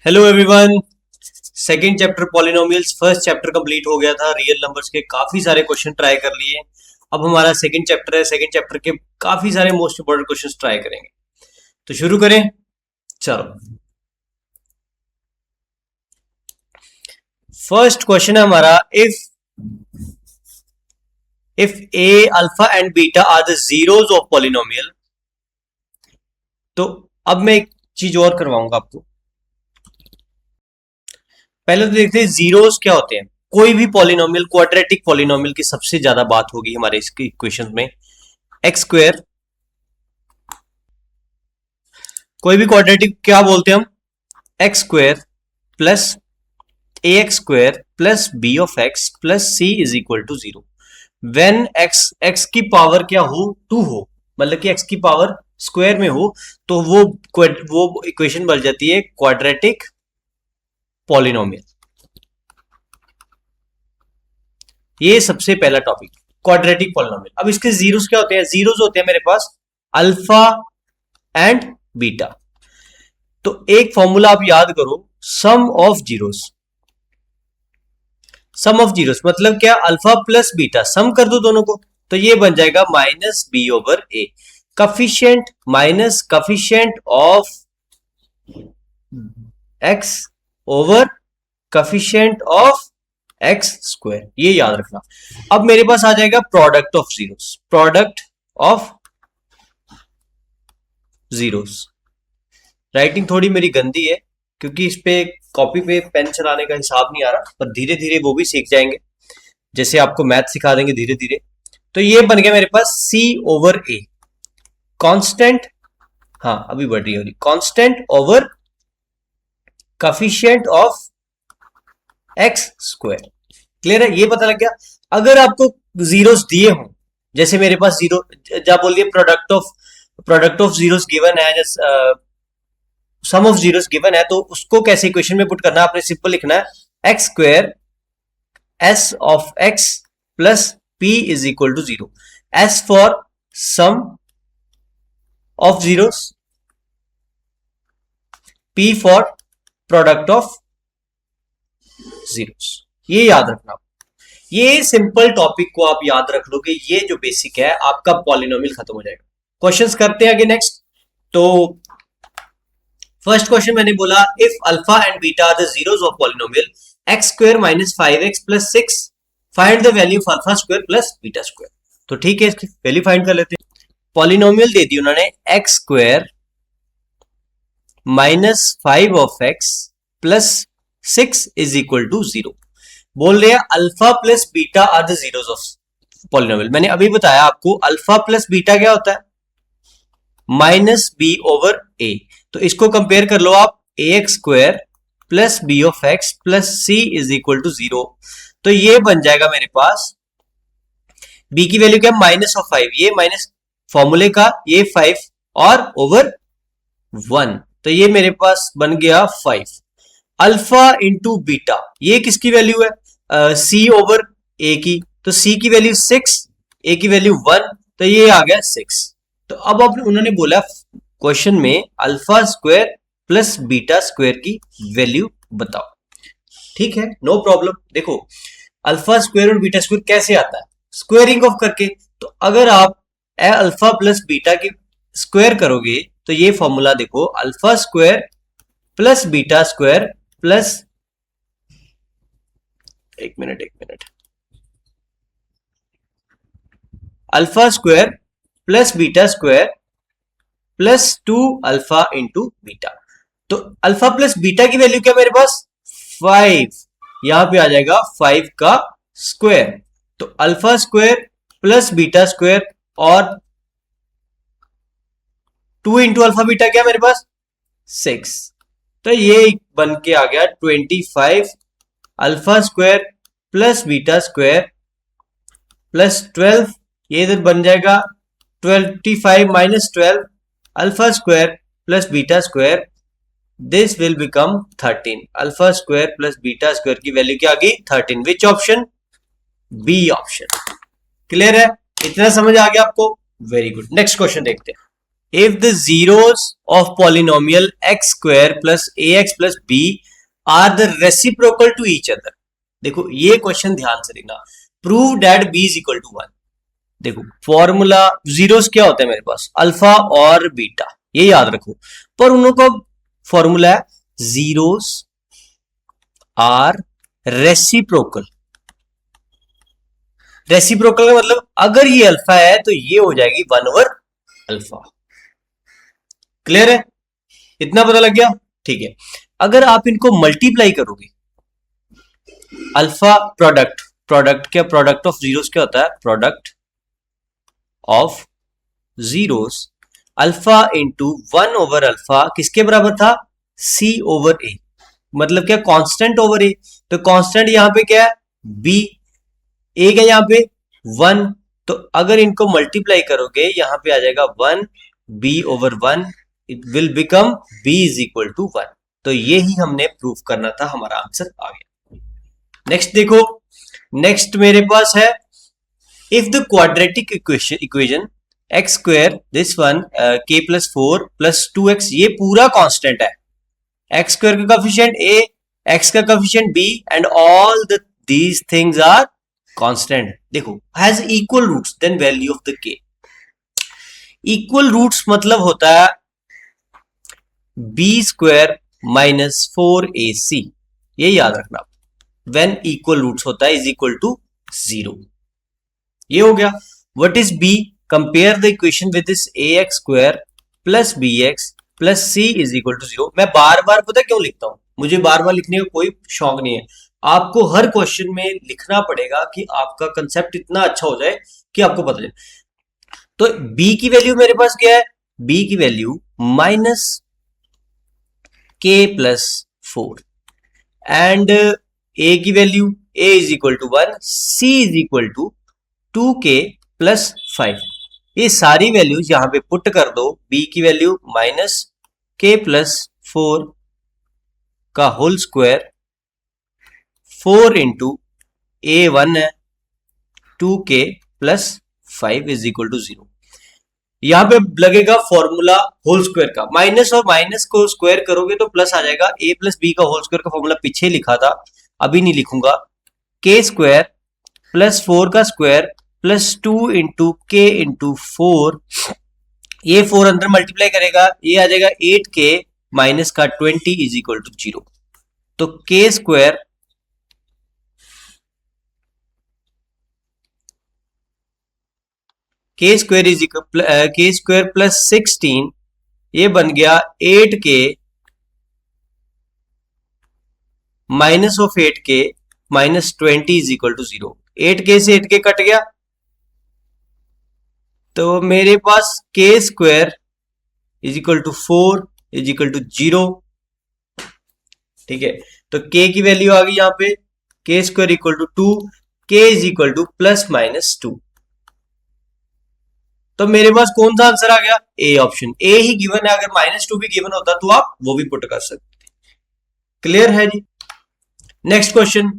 Hello everyone. Second chapter polynomials, first chapter complete हो गया था। रियल नंबर्स के काफी सारे क्वेश्चन ट्राई कर लिए। अब हमारा सेकंड चैप्टर है। सेकंड चैप्टर के काफी सारे मोस्ट इंपोर्टेंट क्वेश्चंस ट्राई करेंगे। तो शुरू करें, चलो। फर्स्ट क्वेश्चन है हमारा, if a alpha and beta are the zeros of polynomial. तो अब मैं एक चीज और करवाऊंगा आपको। पहले तो देखते हैं जीरोस क्या होते हैं। कोई भी पॉलिनोमियल, क्वाड्रेटिक पॉलिनोमियल की सबसे ज्यादा बात होगी हमारे इसके इक्वेशन में। एक्स स्क्वायर, कोई भी क्वाड्रेटिक क्या बोलते हैं हम? X square plus a x square plus B of x plus C is equal to zero. When x की पावर क्या हो, टू हो, मतलब कि एक्स की पावर स्क्वायर में हो, तो वो इक्वेशन बन जाती है क्वाड्रेटिक पॉलिनोमियल। ये सबसे पहला टॉपिक, क्वाड्रेटिक पॉलिनोमियल। अब इसके जीरोस क्या होते हैं? जीरोस होते हैं मेरे पास अल्फा एंड बीटा। तो एक फॉर्मूला आप याद करो, sum of zeros. Sum of zeros मतलब क्या? अल्फा प्लस बीटा, सम कर दो दोनों को, तो ये बन जाएगा minus B over a. Coefficient minus coefficient of x over coefficient of x square, ये याद रखना। अब मेरे पास आ जाएगा product of zeros. Product of zeros. Writing थोड़ी मेरी गंदी है क्योंकि इस पे कॉपी पे पेन चलाने का हिसाब नहीं आ रहा, पर धीरे धीरे वो भी सीख जाएंगे, जैसे आपको मैथ सिखा देंगे धीरे धीरे। तो ये बन गया मेरे पास सी ओवर ए, कांस्टेंट, हाँ अभी बढ़ रही है, constant over coefficient of x square. Clear है? ये पता लग गया। अगर आपको जीरोस दिए हों, जैसे मेरे पास जीरो, जब बोलिए प्रोडक्ट ऑफ जीरोस गिवन है, जैसे सम ऑफ जीरोस गिवन है, तो उसको कैसे इक्वेशन में पुट करना है? आपने सिंपल लिखना है x square s of x plus p is equal to zero. S for sum of zeros, p for product of zeros. ये याद रखना। ये सिंपल टॉपिक को आप याद रख लोगे, ये जो बेसिक है, आपका पॉलिनोमियल खत्म हो जाएगा। क्वेश्चंस करते हैं आगे नेक्स्ट। तो फर्स्ट क्वेश्चन मैंने बोला, if alpha and beta are the zeros of polynomial x square minus 5x plus 6, find the value of alpha square plus beta square. तो ठीक है, इसकी वैल्यू फाइंड कर लेते हैं। पॉलिनोमियल दे दी उन्होंने x square minus 5 of x plus 6 is equal to zero. बोल रहे हैं alpha plus beta are the zeros of polynomial. मैंने अभी बताया आपको अल्फा प्लस बीटा क्या होता है? Minus B over A. तो इसको कंपेयर कर लो आप, A x square plus B of x plus C is equal to zero. तो ये बन जाएगा मेरे पास, बी की वैल्यू क्या? माइनस ऑफ 5, ये माइनस फॉर्मूले का, ये 5 और ओवर 1, तो ये मेरे पास बन गया 5। अल्फा इंटू बीटा, ये किसकी वैल्यू है? सी ओवर ए की, तो सी की वैल्यू 6, ए की वैल्यू 1, तो ये आ गया 6। तो अब उन्होंने बोला क्वेश्चन में alpha square plus beta square की वैल्यू बताओ। ठीक है, नो प्रॉब्लम। देखो अल्फा स्क्वायर और बीटा स्क्वायर कैसे आता है? स्क्वायरिंग ऑफ करके। तो अगर आप अल्फा प्लस बीटा की स्क्वायर करोगे, तो ये फॉर्मूला देखो, alpha square plus beta square plus, एक minute, alpha square plus beta square plus 2 alpha into beta. तो अल्फा प्लस बीटा की वैल्यू क्या मेरे पास? 5, यहां पे आ जाएगा 5 का स्क्वायर। तो alpha square plus beta square और 2 इंटू अल्फा बीटा क्या मेरे पास? 6। तो ये बन के आ गया 25 alpha square plus beta square plus 12, ये इधर बन जाएगा 25 minus 12 alpha square plus beta square, this will become 13। Alpha square plus beta square की वैल्यू क्या आ गई? 13। Which option? B option. Clear है? इतना समझ आ गया आपको? Very good. नेक्स्ट क्वेश्चन देखते हैं। if the zeros of polynomial x square plus ax plus b are the reciprocal to each other। देखो ये क्वेश्चन ध्यान से देखना, prove that b is equal to 1। देखो फॉर्मूला जीरोस क्या होता है मेरे पास, अल्फा और बीटा, ये याद रखो। पर उनका फॉर्मूला है जीरोस आर रेसिप्रोकल। रेसिप्रोकल का मतलब अगर ये अल्फा है तो ये हो जाएगी 1 ओवर अल्फा। क्लियर है, इतना पता लग गया? ठीक है, अगर आप इनको मल्टीप्लाई करोगे, अल्फा प्रोडक्ट, प्रोडक्ट क्या, प्रोडक्ट ऑफ जीरोस क्या होता है, product of zeros alpha into 1 over alpha किसके बराबर था, सी ओवर ए, मतलब क्या, कांस्टेंट ओवर ए। तो कांस्टेंट यहां पे क्या है, बी, ए क्या यहां पे 1, तो अगर इनको मल्टीप्लाई करोगे यहां पे आ जाएगा 1 b over 1, it will become b is equal to 1। तो ये ही हमने प्रूफ करना था, हमारा आंसर आ गया। नेक्स्ट देखो, नेक्स्ट मेरे पास है if the quadratic equation x square this one k plus 4 plus 2x, ये पूरा कांस्टेंट है, एक्स स्क्वायर का कोएफिशिएंट a, x का coefficient b and all these things are constant. देखो has equal roots then value of the k। Equal roots मतलब होता है b square minus 4ac, ये याद रखना, व्हेन इक्वल रूट्स होता है इज इक्वल टू 0। ये हो गया। What is b, compare the equation with this ax square plus bx plus c is equal to 0। मैं बार बार पता क्यों लिखता हूं, मुझे बार बार लिखने का कोई शौक नहीं है, आपको हर क्वेश्चन में लिखना पड़ेगा कि आपका कंसेप्ट इतना अच्छा हो जाए कि आपको पता चले। तो b की वैल्यू मेरे पास क्या है, b की value minus k plus 4 and a की value a is equal to 1, c is equal to 2k plus 5। ये सारी वैल्यूज यहां पे पुट कर दो, b की वैल्यू माइनस k प्लस 4 का होल स्क्वायर 4 इंटू a1 है 2k plus 5 is equal to 0। यहां पे लगेगा फॉर्मूला होल स्क्वायर का, माइनस और माइनस को स्क्वायर करोगे तो प्लस आ जाएगा। a प्लस बी का होल स्क्वायर का फॉर्मूला पीछे लिखा था, अभी नहीं लिखूंगा। k स्क्वायर प्लस 4 का स्क्वायर प्लस 2 इंटू के इंटू 4, ये 4 अंदर मल्टीप्लाई करेगा, ये आ जाएगा 8k माइनस का 20 इज इक्वल टू 0। तो k square k square is equal k square plus 16, ये बन गया 8k minus of 8k minus 20 is equal to 0। 8k से 8k कट गया, तो मेरे पास k square is equal to 4 is equal to 0। ठीक है, तो k की वैल्यू आ गई यहां पे, k square equal to 2, k is equal to plus minus 2। तो मेरे पास कौन सा आंसर आ गया, A option. A he given है, अगर माइनस 2 भी गिवन होता तो आप वो भी पुट कर सकते। क्लियर है जी। नेक्स्ट क्वेश्चन,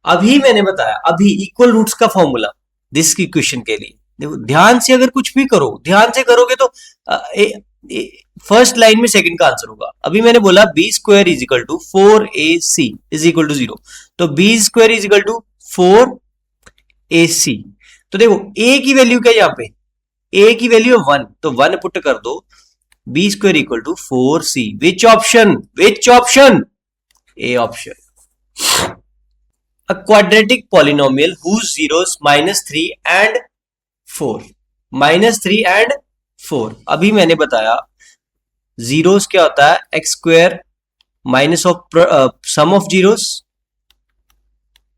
अभी मैंने बताया, अभी इक्वल रूट्स का फॉर्मूला दिस इक्वेशन के लिए, देखो ध्यान से अगर कुछ भी करो, ध्यान से करोगे तो फर्स्ट लाइन में सेकंड का आंसर होगा। अभी मैंने बोला b square is equal to 4ac is equal to 0, तो b square is equal to 4ac। तो देखो a की वैल्यू क्या है यहाँ पे, a की वैल्यू है 1, तो 1 पुट कर दो, b square equal to 4c। Which option, which option, a option. A quadratic polynomial whose zeros minus 3 and 4, minus 3 and 4। अभी मैंने बताया जीरोस क्या होता है, x square minus of sum of zeros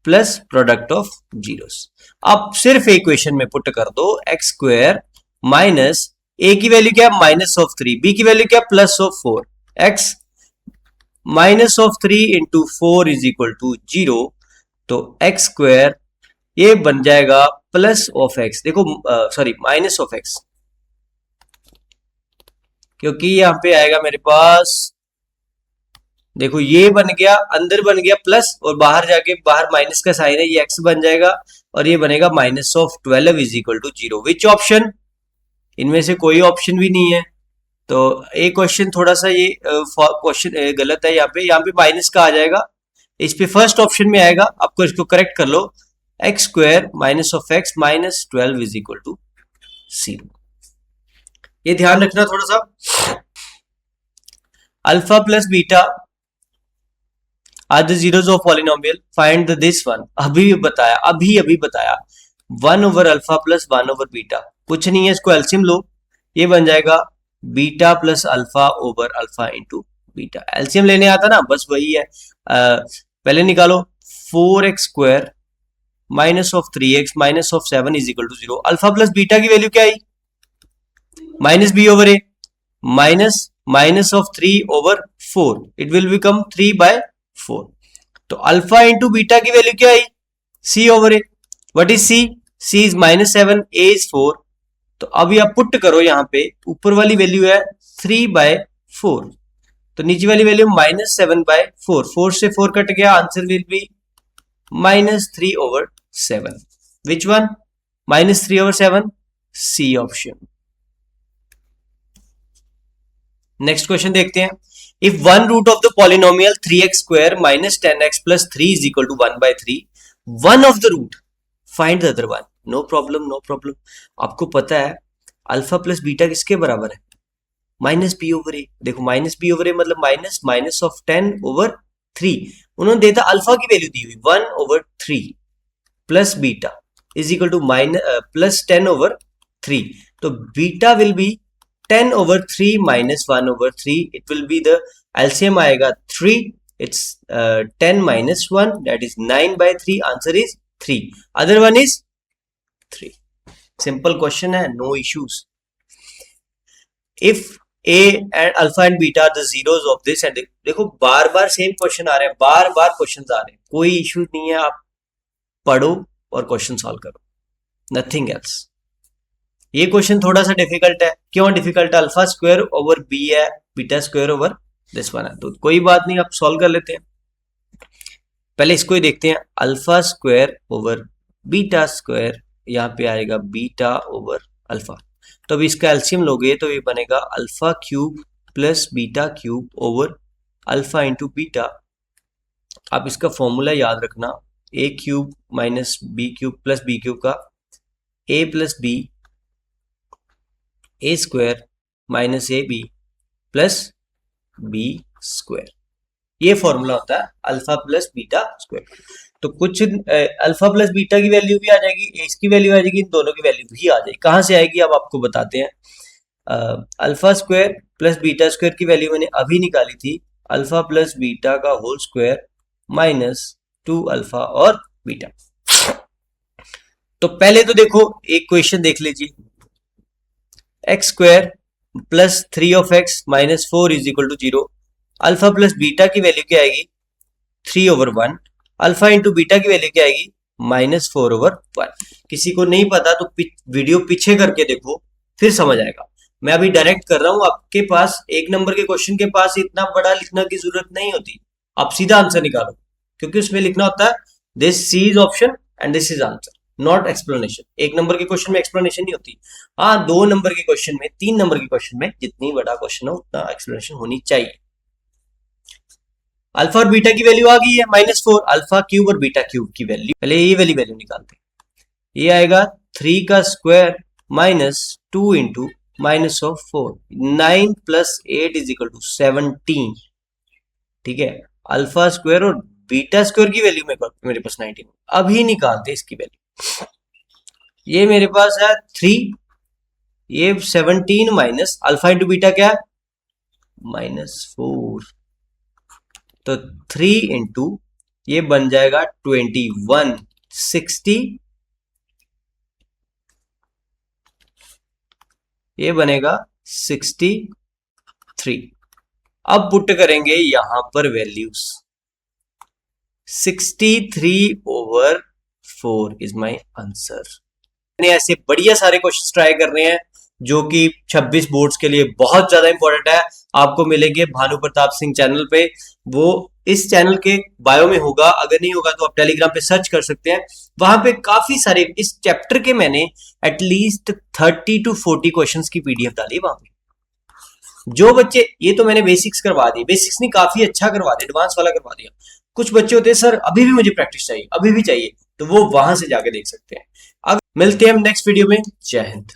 plus product of zeros. अब सिर्फ equation में put कर दो, एक्स स्क्वायर माइनस ए की वैल्यू क्या है माइनस ऑफ 3, बी की वैल्यू क्या plus of 4, x minus of 3 into 4 is equal to 0। तो एक्स स्क्वायर ये बन जाएगा प्लस ऑफ एक्स, देखो सॉरी माइनस ऑफ एक्स, क्योंकि यहां पे आएगा मेरे पास, देखो ये बन गया, अंदर बन गया प्लस और बाहर जाके बाहर माइनस का साइन है, ये एक्स बन जाएगा और ये बनेगा minus of 12 is equal to 0। Which option, इनमें से कोई ऑप्शन भी नहीं है, तो एक क्वेश्चन थोड़ा सा ये क्वेश्चन गलत है। यहाँ पे माइनस का आ जाएगा, इस पे फर्स्ट ऑप्शन में आएगा, आपको इसको करेक्ट कर लो। X square minus of x minus 12 is equal to 0। ये ध्यान रखना थोड़ा सा। Alpha plus beta are the zeros of polynomial, find this one. अभी बताया 1 over alpha plus 1 over beta, कुछ नहीं है, इसको एलसीएम लो, ये बन जाएगा beta plus alpha over alpha into beta. LCM लेने आता ना, बस वही है। पहले निकालो 4x square minus of 3x minus of 7 is equal to 0। Alpha plus beta की वैल्यू क्या आई, minus B over A, minus of 3 over 4, it will become 3/4। तो अल्फा इंटू बीटा की वैल्यू क्या आई, C over A. What is C, C is -7, A is 4। तो अभी आप पुट करो, यहाँ पे ऊपर वाली वैल्यू है 3/4, तो नीचे वाली वैल्यू -7/4, 4 से 4 कट गया, answer will be -3/7। Which one, -3/7, c option. Next question देखते हैं। If one root of the polynomial 3x square minus 10x plus 3 is equal to 1/3, one of the root, find the other one. No problem. आपको पता है alpha plus beta किसके बराबर है, minus B over ए। देखो minus B over ए मतलब minus of 10 over 3, उन्होंने देता अल्फा की वैल्यू दी हुई 1/3 plus beta is equal to plus 10 over 3, तो beta will be 10 over 3 minus 1 over 3, it will be the LCM आएगा 3, it's 10 minus 1, that is 9/3, answer is 3, other one is 3। simple question है, no issues। if a and alpha and beta are the zeros of this, and देखो बार बार same question आ रहे हैं, बार बार question आ रहे हैं, कोई issue नहीं है, आप पढ़ो और क्वेश्चन सॉल्व करो, नथिंग एल्स। ये क्वेश्चन थोड़ा सा डिफिकल्ट है, क्यों डिफिकल्ट है, अल्फा स्क्वायर ओवर बी है, beta square over this one है, तो कोई बात नहीं, आप सॉल्व कर लेते हैं। पहले इसको ही देखते हैं, alpha square over beta square, यहाँ पे आएगा बीटा ओवर अल्फा, तो अब इसका एलसीएम लोगे तो ये बनेगा alpha cube plus beta cube over alpha into beta. आप इसका फॉर्मूला याद रखना, A cube minus B cube plus B cube का A plus B, A square minus A B plus B square, ये फॉर्मूला होता है अल्फा प्लस बीटा स्क्वायर। तो कुछ अल्फा प्लस बीटा की वैल्यू भी आ जाएगी, इसकी वैल्यू आ जाएगी, इन दोनों की वैल्यू भी आ जाएगी। कहां से आएगी अब आपको बताते हैं। Alpha square plus beta square की वैल्यू मैंने अभी निकाली थी, अल्फा प्लस बीटा का होल स्क्वायर माइनस 2 अल्फा और बीटा। तो पहले तो देखो एक क्वेश्चन देख लीजिए, x square plus 3 of x minus 4 is equal to 0। Alpha plus beta की वैल्यू क्या आएगी, 3 ओवर 1, अल्फा इंटू बीटा की वैल्यू क्या आएगी, -4 ओवर 1। किसी को नहीं पता तो वीडियो पीछे करके देखो, फिर समझ आएगा। मैं अभी डायरेक्ट कर रहा हूं, आपके पास 1 नंबर के क्वेश्चन के पास इतना बड़ा लिखने की जरूरत नहीं होती, आप सीधा आंसर निकालो, क्योंकि उसमें लिखना होता है this c is option and this is answer, not explanation. 1 number के क्वेश्चन में एक्सप्लेनेशन नहीं होती, हाँ 2 नंबर के क्वेश्चन में, 3 नंबर के क्वेश्चन में जितनी बड़ा क्वेश्चन हो उतना एक्सप्लेनेशन होनी चाहिए। अल्फा और बीटा की वैल्यू आ गई है -4, अल्फा क्यूब और बीटा क्यूब की वैल्यू, पहले ये वाली वैल्यू निकालते हैं। ये आएगा 3 का square minus 2 into minus of 4, 9 plus 8 is equal to 17। ठीक है, अल्फा स्क्वायर और बीटा स्क्वायर की वैल्यू मेरे पास 19, अभी निकालते इसकी वैल्यू। ये मेरे पास है 3, ये 17 माइनस अल्फा इंटू बीटा क्या है -4, तो 3 इंटू ये बन जाएगा 21, 60, ये बनेगा 63। अब पुट करेंगे यहां पर values, 63 over 4 is my answer. ऐसे बढ़िया सारे क्वेश्चन ट्राई कर रहे हैं, जो कि 26 बोर्ड्स के लिए बहुत ज्यादा इंपॉर्टेंट है। आपको मिलेंगे भानु प्रताप सिंह चैनल पे, वो इस चैनल के बायो में होगा, अगर नहीं होगा तो आप टेलीग्राम पे सर्च कर सकते हैं। वहां पे काफी सारे इस चैप्टर के मैंने एटलीस्ट 30 to 40 क्वेश्चंस की पीडीएफ डाली वहां पे। जो बच्चे, ये तो मैंने बेसिक्स करवा दी, बेसिक्स नहीं काफी अच्छा करवा दिया, एडवांस वाला करवा दिया। कुछ बच्चे होते हैं सर अभी भी मुझे प्रैक्टिस चाहिए, अभी भी चाहिए, तो वो वहां से जाके देख सकते हैं। अब मिलते हैं हम नेक्स्ट वीडियो में। जय हिंद।